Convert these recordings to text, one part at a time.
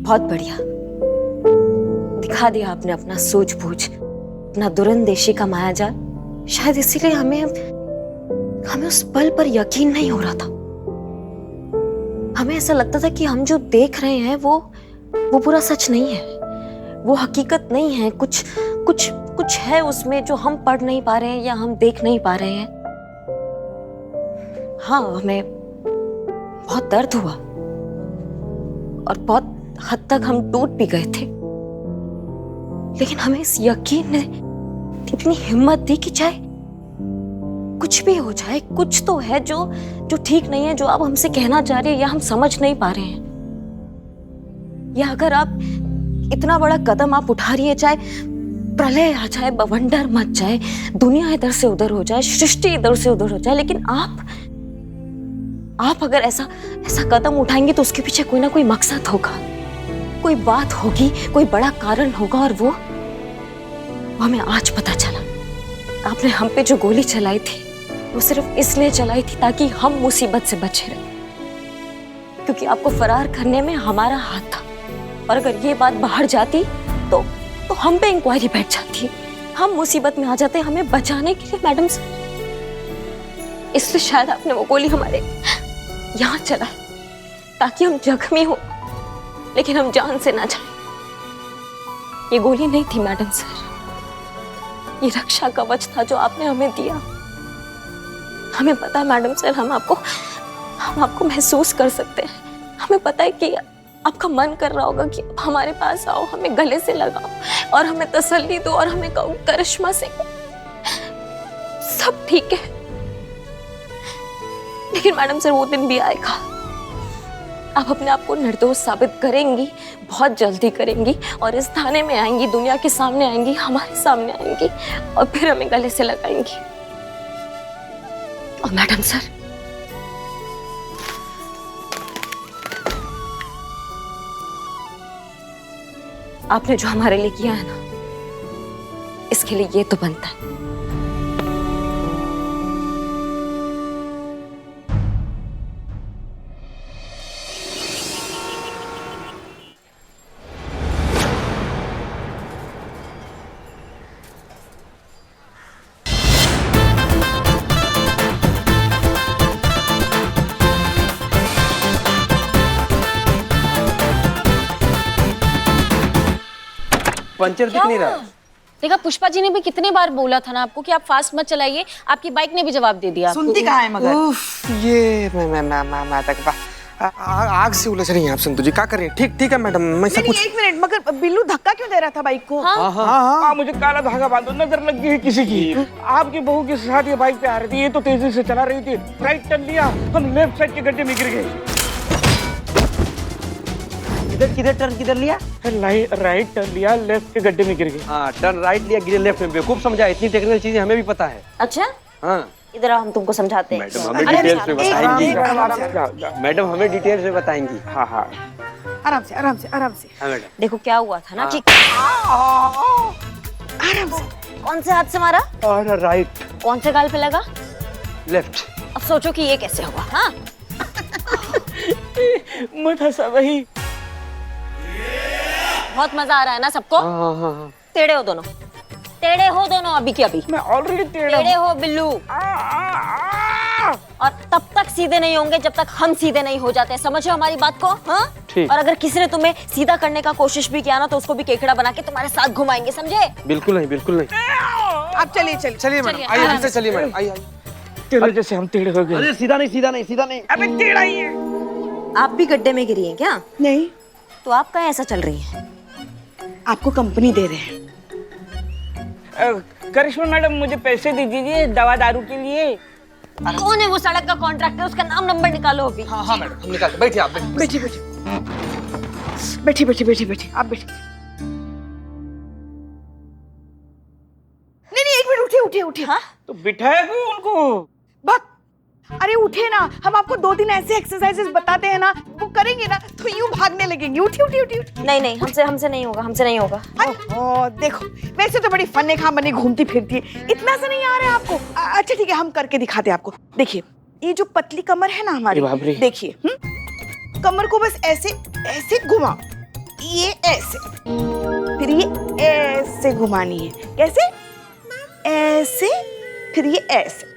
बहुत बढ़िया, दिखा दिया आपने अपना सूझबूझ, अपना दुरंदेशी का मायाजाल। शायद इसीलिए हमें उस पल पर यकीन नहीं हो रहा था। हमें ऐसा लगता था कि हम जो देख रहे हैं वो पूरा सच नहीं है, वो हकीकत नहीं है। कुछ है उसमें जो हम पढ़ नहीं पा रहे हैं या हम देख नहीं पा रहे हैं। हाँ, हमें बहुत दर्द हुआ और बहुत हद तक हम टूट भी गए थे, लेकिन हमें इस यकीन ने इतनी हिम्मत दी कि चाहे कुछ भी हो जाए, कुछ तो है जो ठीक नहीं है, जो आप हमसे कहना चाह रहे हैं या हम समझ नहीं पा रहे हैं। या अगर आप इतना बड़ा कदम आप उठा रही है, चाहे प्रलय आ जाए, बवंडर मच जाए, दुनिया इधर से उधर हो जाए, सृष्टि इधर से उधर हो जाए, लेकिन आप अगर ऐसा कदम उठाएंगे तो उसके पीछे कोई ना कोई मकसद होगा, कोई बात होगी, कोई बड़ा कारण होगा। और वो हमें आज पता चला। आपने हम पे जो गोली चलाई थी वो सिर्फ इसलिए चलाई थी ताकि हम मुसीबत से बचे रहे, क्योंकि आपको फरार करने में हमारा हाथ था। और अगर ये बात बाहर जाती तो हम पे इंक्वायरी बैठ जाती, हम मुसीबत में आ जाते हमें बचाने के लिए। मैडम सर, इसलिए शायद आपने वो गोली हमारे यहाँ चला ताकि हम जख्मी हो, लेकिन हम जान से ना जाए। ये गोली नहीं थी मैडम सर, ये रक्षा कवच था जो आपने हमें दिया। हमें पता है मैडम सर, हम आपको महसूस कर सकते हैं। हमें पता है कि आपका मन कर रहा होगा कि हमारे पास आओ, हमें गले से लगाओ और हमें तसल्ली दो और हमें कहो करिश्मा से सब ठीक है। लेकिन मैडम सर, वो दिन भी आएगा। आप अपने आप को निर्दोष साबित करेंगी, बहुत जल्दी करेंगी और इस थाने में आएंगी, दुनिया के सामने आएंगी, हमारे सामने आएंगी और फिर हमें गले से लगाएंगी। और मैडम सर, आपने जो हमारे लिए किया है ना, इसके लिए ये तो बनता है। पंचर दिख नहीं रहा। देखा, पुष्पा जी ने भी कितनी बार बोला था ना आपको कि आप फास्ट मत चलाइए। आपकी बाइक ने भी जवाब दे दिया। सुनती कहाँ है मगर? ये मैं तक आग से उलझ रही हैं आप संतु जी, क्या कर रही हैं? ठीक है मैडम, मैं सब कुछ। एक मिनट, मगर बिल्लू धक्का क्यों दे रहा था बाइक को? हाँ, मुझे काला धागा बांधो, नजर लग गई है किसी की। आपकी बहू के साथ ये बाइक पे आ रही थी, ये तो तेजी से चला रही थी, राइट टर्न लिया, हम लेफ्ट साइड के गड्ढे में गिर गए। किधर टर्न किधर लिया? राइट टर्न लिया, लेफ्ट के गड्ढे में गिर गए। हाँ, टर्न राइट लिया, गिरे लेफ्ट में। बेवकूफ समझा, इतनी टेक्निकल चीजें हमें भी पता है। अच्छा, हाँ इधर आओ, हम तुमको समझाते हैं। मैडम हमें डिटेल्स में बताएंगी। मैडम हमें डिटेल्स में बताएंगी। हाँ हाँ, आराम से आराम से आराम से। हाँ मैडम। देखो क्या हुआ था ना कि आराम से। कौन से हाथ से मारा और राइट, कौन से गाल पे लगा? लेफ्ट। अब सोचो कि ये कैसे हुआ। हाँ, मत हंसा वही। बहुत मजा आ रहा है ना सबको? हाँ। टेढ़े हो दोनों, टेढ़े हो दोनों, अभी की अभी। मैं ऑलरेडी टेढ़े हो बिल्लू। और तब तक सीधे नहीं होंगे जब तक हम सीधे नहीं हो जाते। समझो हमारी बात को? हाँ, ठीक। और अगर किसी ने तुम्हें सीधा करने का कोशिश भी किया ना तो उसको भी केकड़ा बना के तुम्हारे साथ घुमाएंगे, समझे? बिल्कुल नहीं। आप चलिए मैडम, आइए फिर से चलिए मैडम, आइए। टेढ़े जैसे हम टेढ़े हो गए। अरे सीधा नहीं। अबे टेढ़ा ही है। आप भी गड्ढे में गिरी हैं क्या? नहीं, तो आप कहाँ ऐसा चल रही हैं? आपको कंपनी दे रहे हैं। करिश्मा मैडम, मुझे पैसे दे दीजिए दवा दारू के लिए। कौन है वो सड़क का कॉन्ट्रैक्टर? उसका नाम नंबर निकालो अभी। हाँ मैडम, हम निकालते। बैठिए आप, बैठी आप बैठिए। नहीं, एक मिनट, उठिए। हाँ? तो बिठाया क्यों उनको? बात, अरे उठे ना, हम आपको 2 दिन ऐसे एक्सरसाइजेस बताते हैं ना, वो करेंगे ना तो यूं भागने लगेंगे। उठिए। नहीं, हमसे नहीं होगा। ओ देखो, वैसे तो बड़ी फन्ने खा बनी घूमती फिरती है, इतना से नहीं आ रहा है आपको। अच्छा ठीक है, हम करके दिखाते हैं आपको। देखिए, ये जो पतली कमर है ना हमारी, देखिए, कमर को बस ऐसे घुमा, ये ऐसे, फिर ये ऐसे घुमानी है। कैसे? ऐसे, फिर ये ऐसे,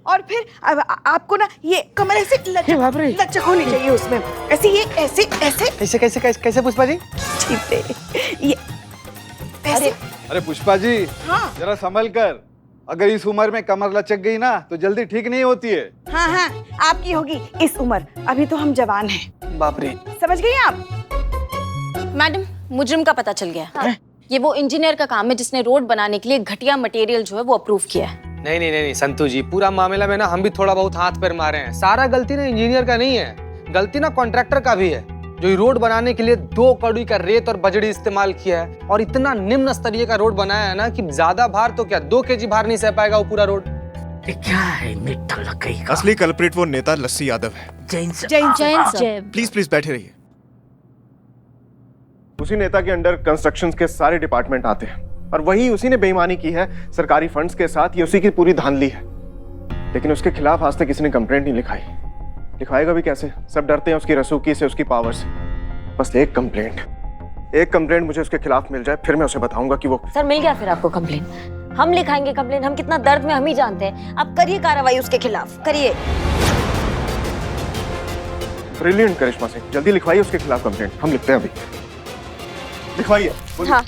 और फिर अब आपको ना ये कमर ऐसे लचक होनी चाहिए उसमें। ऐसे ये ऐसे ऐसे कैसे कैसे कैसे कैसे पुष्पा जी? ठीक है, ये ऐसे। अरे पुष्पा जी, हाँ जरा संभल कर। अगर इस उम्र में कमर लचक गई ना तो जल्दी ठीक नहीं होती है। हाँ हाँ, आपकी होगी इस उम्र, अभी तो हम जवान हैं। बाप रे। समझ गई आप? मैडम, मुजरिम का पता चल गया। ये वो इंजीनियर का काम है जिसने रोड बनाने के लिए घटिया मटेरियल जो है वो अप्रूव किया है। नहीं नहीं नहीं संतू जी, पूरा मामला में ना हम भी थोड़ा बहुत हाथ पैर मारे हैं। सारा गलती ना इंजीनियर का नहीं है, गलती ना कॉन्ट्रैक्टर का भी है, जो ये रोड बनाने के लिए 2 कौड़ी का रेत और बजड़ी इस्तेमाल किया है और इतना निम्न स्तरीय का रोड बनाया है ना कि ज्यादा भार तो क्या 2 केजी भार नहीं सह पाएगा वो पूरा रोड। क्या है मिट्टा लकड़ी का? असली कल्प्रिट वो नेता लस्सी यादव है। जैन जय प्लीज प्लीज बैठे रहिए। उसी नेता के अंडर कंस्ट्रक्शन के सारे डिपार्टमेंट आते हैं और वही उसी ने बेईमानी की है सरकारी फंड्स के साथ। ये उसी की पूरी धांधली है, लेकिन उसके खिलाफ आज तक किसी ने कंप्लेंट नहीं लिखाई। लिखवाएगा भी कैसे? सब डरते हैं उसकी रसूखी से, उसकी पावर से। बस एक कंप्लेंट मुझे उसके खिलाफ मिल जाए, फिर मैं उसे बताऊंगा कि वो। सर मिल गया फिर आपको कंप्लेन? हम लिखाएंगे कंप्लेन, हम कितना दर्द में हम ही जानते हैं। आप करिए कार्रवाई उसके खिलाफ, करिए। ब्रिलियंट करिश्मा सिंह, जल्दी लिखवाइए उसके खिलाफ कंप्लेंट। हम लिखते हैं अभी, लिखवाइए। हाँ।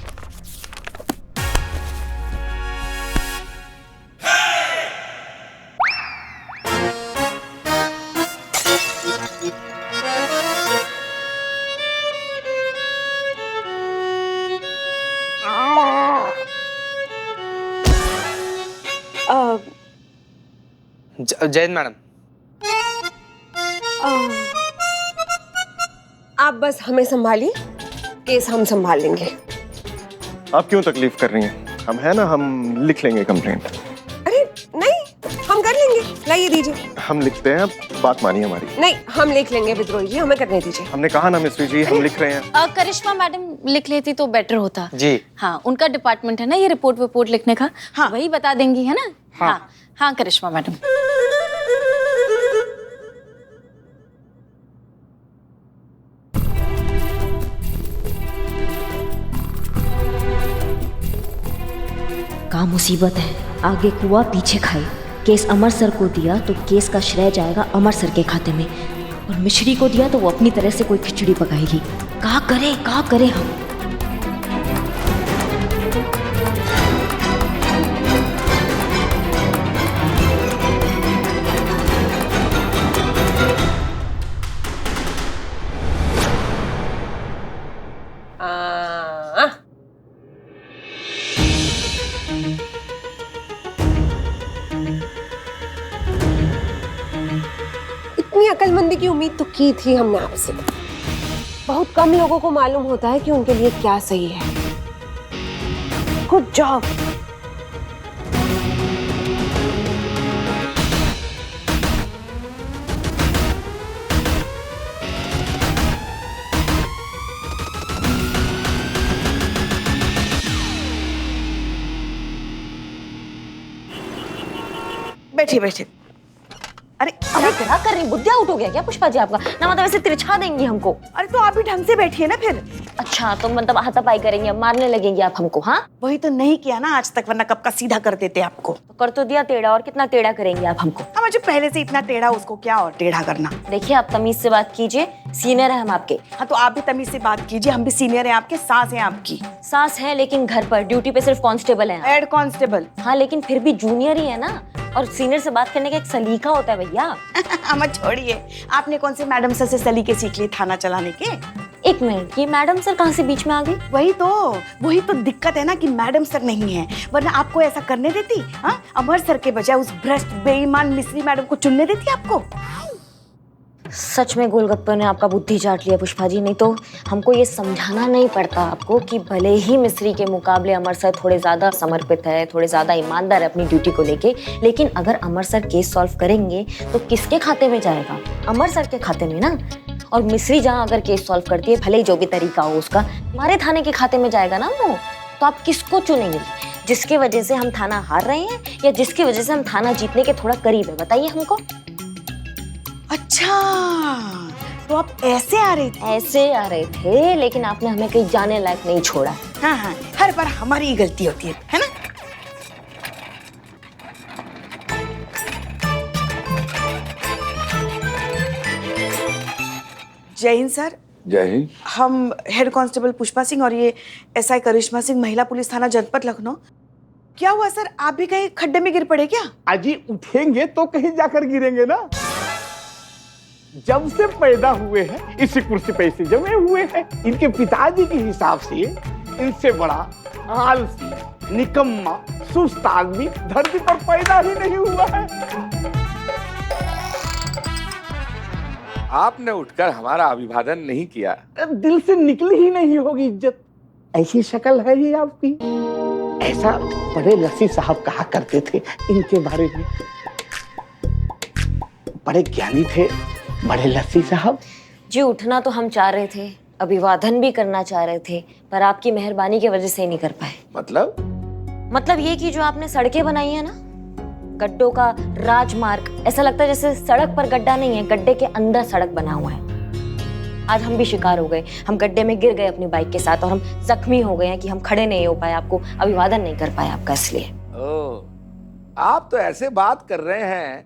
जैन मैडम, आप बस हमें संभालिए, केस हम संभाल लेंगे। आप क्यों तकलीफ कर रही हैं? हम है ना, हम लिख लेंगे कंप्लेंट। अरे नहीं, हम कर लेंगे, लाइए दीजिए। हम लिखते हैं, बात मानिए हमारी। नहीं, हम लिख लेंगे विद्रोही जी, हमें करने दीजिए। हमने कहा ना मिस्त्री जी, हम लिख रहे हैं। करिश्मा मैडम लिख लेती तो बेटर होता जी। हाँ, उनका डिपार्टमेंट है ना ये रिपोर्ट लिखने का। हाँ। वही बता देंगी, है ना? हाँ हाँ करिश्मा मैडम। का मुसीबत है, आगे कुआ पीछे खाई। केस अमर सर को दिया तो केस का श्रेय जाएगा अमर सर के खाते में, और मिश्री को दिया तो वो अपनी तरह से कोई खिचड़ी पकाएगी। का करे हम? इतनी अकलमंदी की उम्मीद तो की थी हमने आपसे। बहुत कम लोगों को मालूम होता है कि उनके लिए क्या सही है। Good job. बैठिए बैठिए। अरे अरे क्या कर रही, बुद्धि आउट हो गया क्या पुष्पा जी आपका? ना मतलब ऐसे तिरछा देंगी हमको। अरे तो आप भी ढंग से बैठिए ना फिर। अच्छा तो मतलब हाथापाई करेंगे, मारने लगेंगे आप हमको? हाँ, वही तो नहीं किया ना आज तक, वरना कब का सीधा कर देते आपको। तो कर तो दिया टेढ़ा, और कितना टेढ़ा करेंगे आप हमको? अब मुझे पहले से इतना टेढ़ा, उसको क्या और टेढ़ा करना। देखिए आप तमीज से बात कीजिए, सीनियर है हम आपके। हाँ तो आप भी तमीज से बात कीजिए, हम भी सीनियर हैं आपके, सास हैं आपकी। सास है लेकिन घर पर ड्यूटी पे सिर्फ कांस्टेबल है। Head constable. हाँ लेकिन फिर भी जूनियर ही है ना, और सीनियर से बात करने का एक सलीका होता है भैया। मत छोड़िए, आपने कौन से मैडम सर से सलीके सीख लिए थाना चलाने के? एक मिनट, ये मैडम सर कहाँ से बीच में आ गई? वही तो दिक्कत है ना कि मैडम सर नहीं है, वरना आपको ऐसा करने देती? हाँ, अमर सर के बजाय उस भ्रष्ट बेईमान मिस्री मैडम को चुनने देती आपको? सच में गोलगप्पे ने आपका बुद्धि चाट लिया पुष्पा जी। नहीं तो हमको ये समझाना नहीं पड़ता आपको कि भले ही मिस्री के मुकाबले अमर सर थोड़े ज्यादा समर्पित है, थोड़े ज्यादा ईमानदार है अपनी ड्यूटी को लेके, लेकिन अगर अमर सर केस सॉल्व करेंगे तो किसके खाते में जाएगा? अमर सर के खाते में ना। और मिस्री जहाँ अगर केस सॉल्व करती है, भले ही जो भी तरीका हो उसका, हमारे थाने के खाते में जाएगा ना वो। तो आप किसको चुनेंगे? जिसके वजह से हम थाना हार रहे हैं या जिसकी वजह से हम थाना जीतने के थोड़ा करीब है? बताइए हमको। अच्छा, तो आप ऐसे आ रहे थे? ऐसे आ रहे थे, लेकिन आपने हमें कहीं जाने लायक नहीं छोड़ा। हाँ हाँ, हर बार हमारी ही गलती होती है ना? जय हिंद सर। जय हिंद। हम हेड कांस्टेबल पुष्पा सिंह और ये एसआई करिश्मा सिंह, महिला पुलिस थाना जनपद लखनऊ। क्या हुआ सर, आप भी कहीं खड्डे में गिर पड़े क्या? अजी उठेंगे तो कहीं जाकर गिरेंगे ना। जब से पैदा हुए हैं इसी कुर्सी पे ऐसे जमे हुए हैं। इनके पिताजी के हिसाब से इनसे बड़ा आलसी, निकम्मा, सुस्त आदमी धरती पर पैदा ही नहीं हुआ है। आपने उठकर हमारा अभिवादन नहीं किया। दिल से निकली ही नहीं होगी इज्जत। ऐसी शक्ल है ये आपकी। ऐसा बड़े लस्सी साहब कहा करते थे इनके बारे में। बड़े ज्ञानी थे बड़े लस्सी साहब। जी उठना तो हम चाह रहे थे, अभिवादन भी करना चाह रहे थे, पर आपकी मेहरबानी की वजह से ही नहीं कर पाए। मतलब ये कि जो आपने सड़कें बनाई है ना, गड्ढों का राजमार्ग, ऐसा लगता है जैसे सड़क पर गड्ढा नहीं है, गड्ढे के अंदर सड़क बना हुआ है। आज हम भी शिकार हो गए, हम गड्ढे में गिर गए अपनी बाइक के साथ और हम जख्मी हो गए हैं कि हम खड़े नहीं हो पाए, आपको अभिवादन नहीं कर पाए आपका, इसलिए। आप तो ऐसे बात कर रहे हैं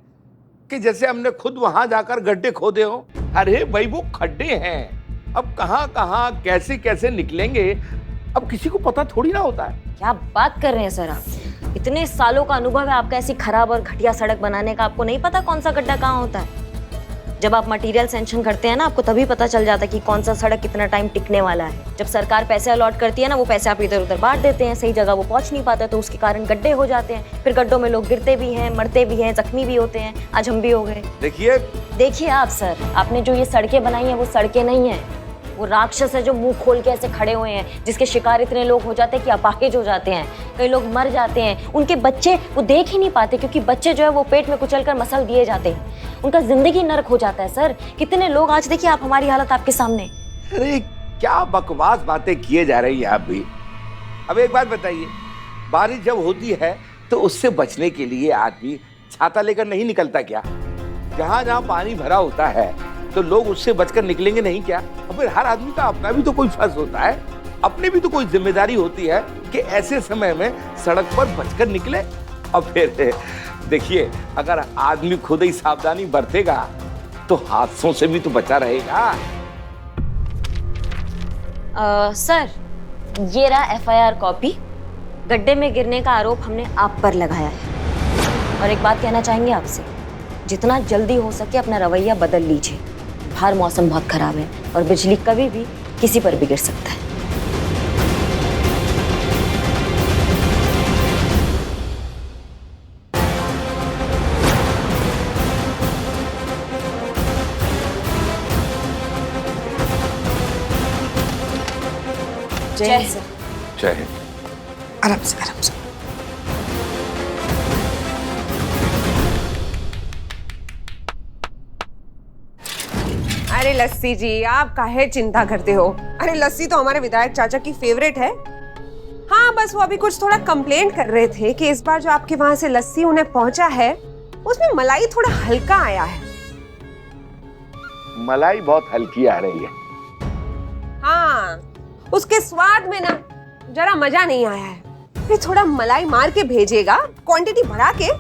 कि जैसे हमने खुद वहां जाकर गड्ढे खोदे हो। अरे भाई वो खड्डे हैं, अब कहां कहां कैसे कैसे निकलेंगे अब किसी को पता थोड़ी ना होता है। क्या बात कर रहे हैं सर आप? इतने सालों का अनुभव है आपका ऐसी खराब और घटिया सड़क बनाने का, आपको नहीं पता कौन सा गड्ढा कहाँ होता है? जब आप मटेरियल सैंक्शन करते हैं ना, आपको तभी पता चल जाता है कि कौन सा सड़क कितना टाइम टिकने वाला है। जब सरकार पैसे अलॉट करती है ना, वो पैसे आप इधर उधर बांट देते हैं, सही जगह वो पहुंच नहीं पाते, तो उसके कारण गड्ढे हो जाते हैं। फिर गड्ढों में लोग गिरते भी हैं, मरते भी हैं, जख्मी भी होते हैं। आज हम भी हो गए। देखिए आप सर, आपने जो ये सड़कें बनाई हैं वो सड़कें नहीं है, वो राक्षस है जो मुंह खोल के ऐसे खड़े हुए हैं, जिसके शिकार इतने लोग हो जाते हैं कि अपाहिज हो जाते हैं, कई लोग मर जाते हैं। उनके बच्चे वो देख ही नहीं पाते, क्योंकि बच्चे जो है वो पेट में कुचलकर मसल दिए जाते हैं, उनका जिंदगी नरक हो जाता है। सर कितने लोग, आज देखिए आप, हमारी हालत आपके सामने। अरे क्या बकवास बातें किए जा रही है आप भी। अब एक बात बताइए, बारिश जब होती है तो उससे बचने के लिए आदमी छाता लेकर नहीं निकलता क्या? जहां जहां पानी भरा होता है तो लोग उससे बचकर निकलेंगे नहीं क्या? और फिर हर आदमी का अपना भी तो कोई फर्ज होता है, अपनी भी तो कोई जिम्मेदारी होती है कि ऐसे समय में सड़क पर बचकर निकले। और फिर देखिए, अगर आदमी खुद ही सावधानी बरतेगा तो हादसों से भी तो बचा रहेगा। सर ये रहा FIR कॉपी। गड्ढे में गिरने का आरोप हमने आप पर लगाया है। और एक बात कहना चाहेंगे आपसे, जितना जल्दी हो सके अपना रवैया बदल लीजिए। बाहर मौसम बहुत खराब है और बिजली कभी भी किसी पर भी गिर सकता है। जय हिंद सर। जय हिंद। आराम से आराम से। अरे लस्सी जी, आप काहे चिंता करते हो? अरे लस्सी तो हमारे विधायक चाचा की फेवरेट है। हाँ, बस वो अभी कुछ थोड़ा कंप्लेंट कर रहे थे कि इस बार जो आपके वहां से लस्सी उन्हें पहुंचा है उसमें मलाई थोड़ा हल्का आया है। मलाई बहुत हल्की आ रही है। हाँ, उसके स्वाद में ना जरा मजा नहीं आया है। ये थोड़ा मलाई मार के भेजेगा, क्वांटिटी बढ़ा के।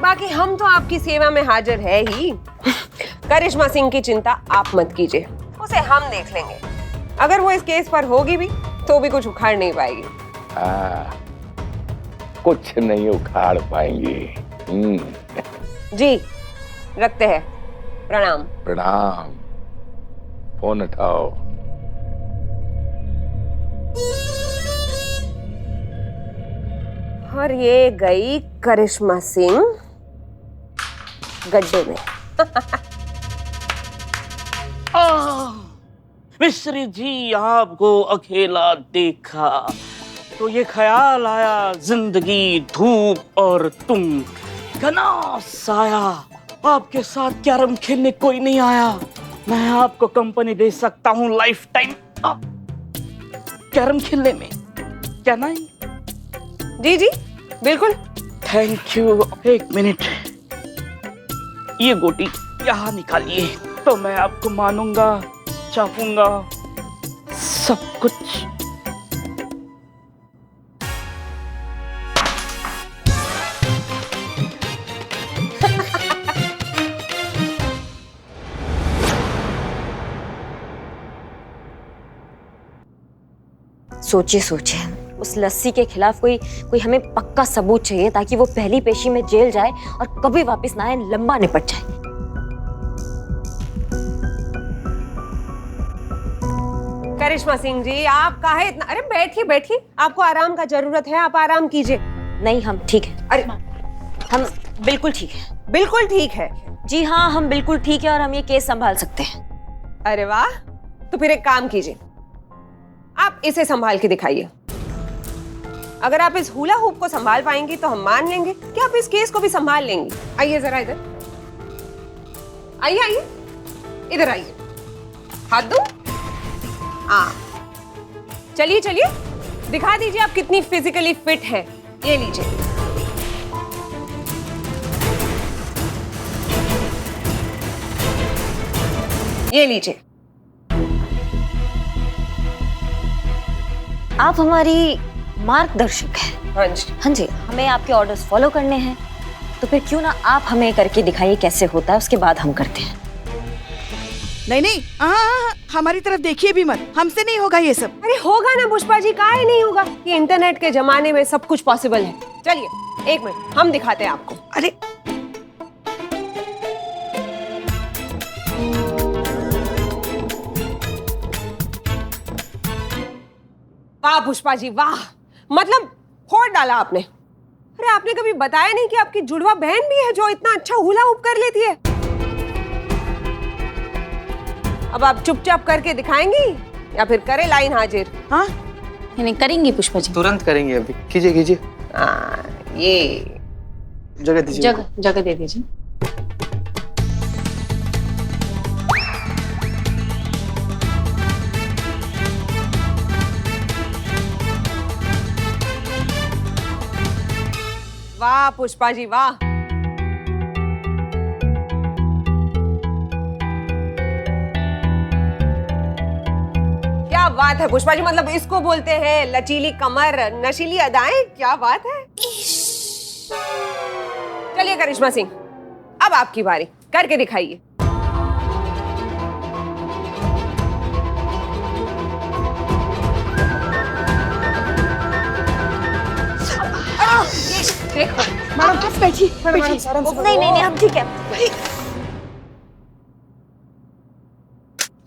बाकी हम तो आपकी सेवा में हाजिर है ही। करिश्मा सिंह की चिंता आप मत कीजिए, उसे हम देख लेंगे। अगर वो इस केस पर होगी भी तो भी कुछ उखाड़ नहीं पाएगी। कुछ नहीं उखाड़ पाएंगी। जी रखते हैं। प्रणाम। प्रणाम। फोन उठाओ। और ये गई करिश्मा सिंह गड्ढे में। मिश्री जी, आपको अकेला देखा तो ये ख्याल आया, जिंदगी धूप और तुम घना साया। आपके साथ कैरम खेलने कोई नहीं आया। मैं आपको कंपनी दे सकता हूँ लाइफ टाइम कैरम खेलने में, क्या नहीं? जी जी बिल्कुल। Thank you. एक मिनट, ये गोटी यहाँ निकालिए। तो मैं आपको मानूंगा, चाहूंगा, सब कुछ। सोचिए सोचिए, उस लस्सी के खिलाफ कोई हमें पक्का सबूत चाहिए ताकि वो पहली पेशी में जेल जाए और कभी वापस ना आए, लंबा निपट जाए। करिश्मा सिंह जी, आप काहे इतना, अरे बैठिए बैठिए, आपको आराम का जरूरत है, आप आराम कीजिए। नहीं, हम ठीक है। अरे हम बिल्कुल ठीक है। बिल्कुल ठीक है? जी हाँ, हम बिल्कुल ठीक है और हम ये केस संभाल सकते हैं। अरे वाह, तो फिर एक काम कीजिए, आप इसे संभाल के दिखाइए। अगर आप इस हुला हुप को संभाल पाएंगी तो हम मान लेंगे कि आप इस केस को भी संभाल लेंगी। आइए जरा इधर, आइए आइए, इधर आइए, हाथ दो। चलिए चलिए, दिखा दीजिए आप कितनी फिजिकली फिट है। ये लीजिए। ये लीजिए। आप हमारी मार्गदर्शक हैं। हाँ जी, हाँ जी, हमें आपके ऑर्डर्स फॉलो करने हैं, तो फिर क्यों ना आप हमें करके दिखाइए कैसे होता है, उसके बाद हम करते हैं। नहीं नहीं, हमारी तरफ देखिए भी मत, हमसे नहीं होगा ये सब। अरे होगा ना पुष्पा जी, काहे नहीं होगा? ये इंटरनेट के जमाने में सब कुछ पॉसिबल है। चलिए एक मिनट, हम दिखाते हैं आपको। अरे वाह पुष्पा जी वाह, मतलब फोड़ डाला आपने। अरे आपने कभी बताया नहीं कि आपकी जुड़वा बहन भी है जो इतना अच्छा हुला हुप कर लेती है। अब आप चुपचाप करके दिखाएंगी या फिर करे लाइन हाजिर? हाँ नहीं करेंगी पुष्पा जी, तुरंत करेंगे अभी। कीजिए कीजिए, ये जगह दीजिए। जगह दे दीजिए। वाह पुष्पा जी वाह। क्या बात है पुष्पा जी, मतलब इसको बोलते हैं लचीली कमर, नशीली अदाएं, क्या बात है। चलिए करिश्मा सिंह, अब आपकी बारी, करके दिखाइए। देखो मैडम बस बैठिए बैठिए। नहीं नहीं नहीं, हम ठीक है।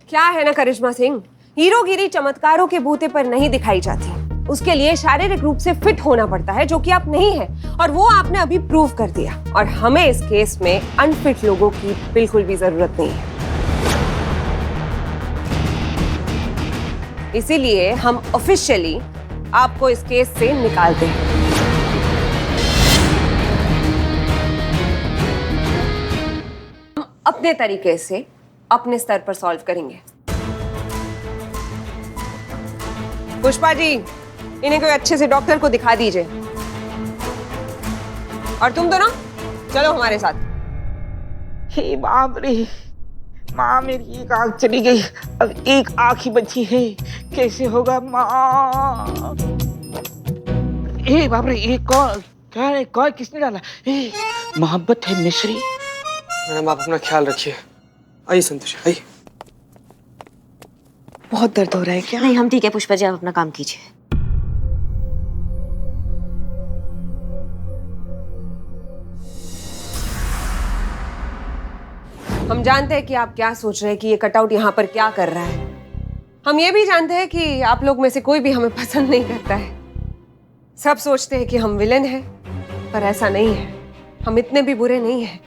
क्या है ना करिश्मा सिंह, हीरोगिरी चमत्कारों के बूते पर नहीं दिखाई जाती, उसके लिए शारीरिक रूप से फिट होना पड़ता है, जो कि आप नहीं है, और वो आपने अभी प्रूव कर दिया। और हमें इस केस में अनफिट लोगों की बिल्कुल भी जरूरत नहीं है, इसीलिए हम ऑफिशियली आपको इस केस से निकालते हैं। हम अपने तरीके से, अपने स्तर पर सॉल्व करेंगे। पुष्पा जी, इन्हें कोई अच्छे से डॉक्टर को दिखा दीजिए। और तुम दोनों चलो हमारे साथ। हे बाप रे, माँ मेरी एक आँख चली गई, अब एक आँख ही बची है, कैसे होगा माँ? हे बाप रे, ये कौन, क्या है, कौन, किसने डाला? मोहब्बत है मिश्री। मैडम आप अपना ख्याल रखिए। आइए संतोष, आइए। बहुत दर्द हो रहा है क्या? नहीं, हम ठीक है पुष्पा जी, आप अपना काम कीजिए। हम जानते हैं कि आप क्या सोच रहे हैं कि ये कटआउट यहाँ पर क्या कर रहा है। हम ये भी जानते हैं कि आप लोग में से कोई भी हमें पसंद नहीं करता है। सब सोचते हैं कि हम विलेन हैं, पर ऐसा नहीं है, हम इतने भी बुरे नहीं हैं।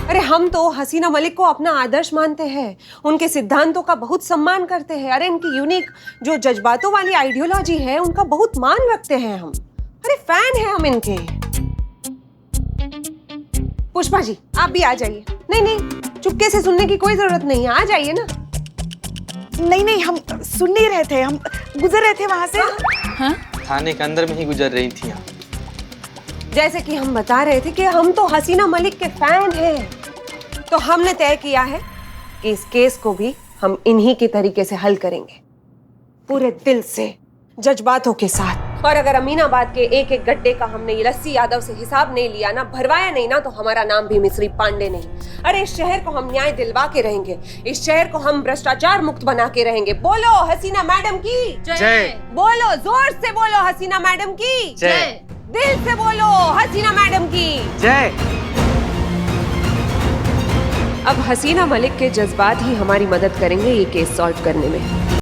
अरे हम तो हसीना मलिक को अपना आदर्श मानते हैं, उनके सिद्धांतों का बहुत सम्मान करते हैं। अरे इनकी यूनिक जो जज्बातों वाली आइडियोलॉजी है उनका बहुत मान रखते हैं हम। अरे फैन हैं हम इनके। पुष्पा जी आप भी आ जाइए। नहीं नहीं, चुपके से सुनने की कोई जरूरत नहीं है, आ जाइए ना। नहीं नहीं, हम सुन नहीं रहे थे, हम गुजर रहे थे वहां से। हाँ? थाने के अंदर में ही गुजर रही थी आप। जैसे कि हम बता रहे थे कि हम तो हसीना मलिक के फैन हैं। तो हमने तय किया है कि इस केस को भी हम इन्हीं के तरीके से हल करेंगे, पूरे दिल से, जज्बातों के साथ। और अगर अमीनाबाद के एक एक गड्ढे का हमने ये लस्सी यादव से हिसाब नहीं लिया ना, भरवाया नहीं ना, तो हमारा नाम भी मिस्री पांडे नहीं। अरे इस शहर को हम न्याय दिलवा के रहेंगे, इस शहर को हम भ्रष्टाचार मुक्त बना के रहेंगे। बोलो हसीना मैडम की जय। बोलो, जोर से बोलो हसीना मैडम की जय। दिल से बोलो हसीना मैडम की जय। अब हसीना मलिक के जज्बात ही हमारी मदद करेंगे ये केस सॉल्व करने में।